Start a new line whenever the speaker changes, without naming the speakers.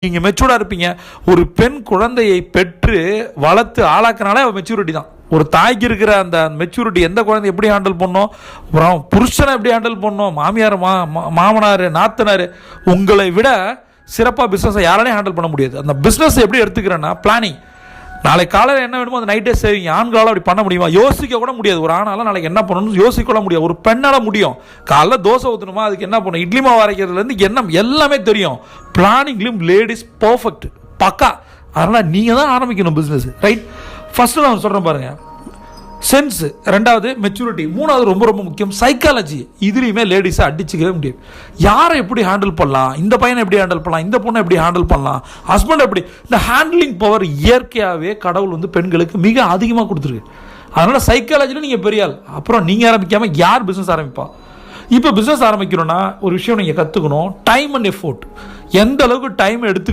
நீங்கள் மெச்சூர்டாக இருப்பீங்க. ஒரு பெண் குழந்தையை பெற்று வளர்த்து ஆளாக்குனாலே மெச்சூரிட்டி தான். ஒரு தாய்க்கு இருக்கிற அந்த மெச்சூரிட்டி, எந்த குழந்தை எப்படி ஹேண்டில் பண்ணணும், அப்புறம் புருஷனை எப்படி ஹேண்டில் பண்ணணும், மாமியார் மாமனார் நாத்தனார், உங்களை விட சிறப்பாக பிஸ்னஸை யாராலையும் ஹேண்டில் பண்ண முடியாது. அந்த பிஸ்னஸ் எப்படி எடுத்துக்கிறேன்னா பிளானிங். நாளைக்கு காலையில் என்ன வேணுமோ அந்த நைட்டே சேவிங். ஆண்களால் அப்படி பண்ண முடியுமா? யோசிக்க கூட முடியாது. ஒரு ஆணால் நாளைக்கு என்ன பண்ணணும்னு யோசிக்க கூட முடியாது. ஒரு பெண்ணால் முடியும். காலைல தோசை ஊற்றணுமா, அதுக்கு என்ன பண்ணணும், இட்லி மாவு அரைக்கிறதுலேருந்து என்ன எல்லாமே தெரியும். பிளானிங்லையும் லேடிஸ் பர்ஃபெக்ட், பக்கா. அதனால் நீங்கள் தான் ஆரம்பிக்கணும் பிஸ்னஸ், ரைட்? ஃபஸ்ட்டு நான் சொல்கிறேன் பாருங்கள், சென்ஸ். ரெண்டாவது மெச்சூரிட்டி. மூணாவது ரொம்ப ரொம்ப முக்கியம் சைக்காலஜி. இதுலேயுமே லேடிஸை அடிச்சுக்கவே முடியாது. யாரை எப்படி ஹேண்டில் பண்ணலாம், இந்த பையனை எப்படி ஹேண்டில் பண்ணலாம், இந்த பொண்ணை எப்படி ஹேண்டில் பண்ணலாம், ஹஸ்பண்ட் எப்படி, இந்த ஹேண்ட்லிங் பவர் இயற்கையாகவே கடவுள் பெண்களுக்கு மிக அதிகமாக கொடுத்துருக்கு. அதனால் சைக்காலஜியில் நீங்கள் பெரிய ஆள். அப்புறம் நீங்கள் ஆரம்பிக்காமல் யார் பிஸ்னஸ் ஆரம்பிப்பா? இப்போ பிஸ்னஸ் ஆரம்பிக்கணும்னா ஒரு விஷயம் நீங்கள் கற்றுக்கணும், டைம் அண்ட் எஃபோர்ட். எந்த அளவுக்கு டைம் எடுத்து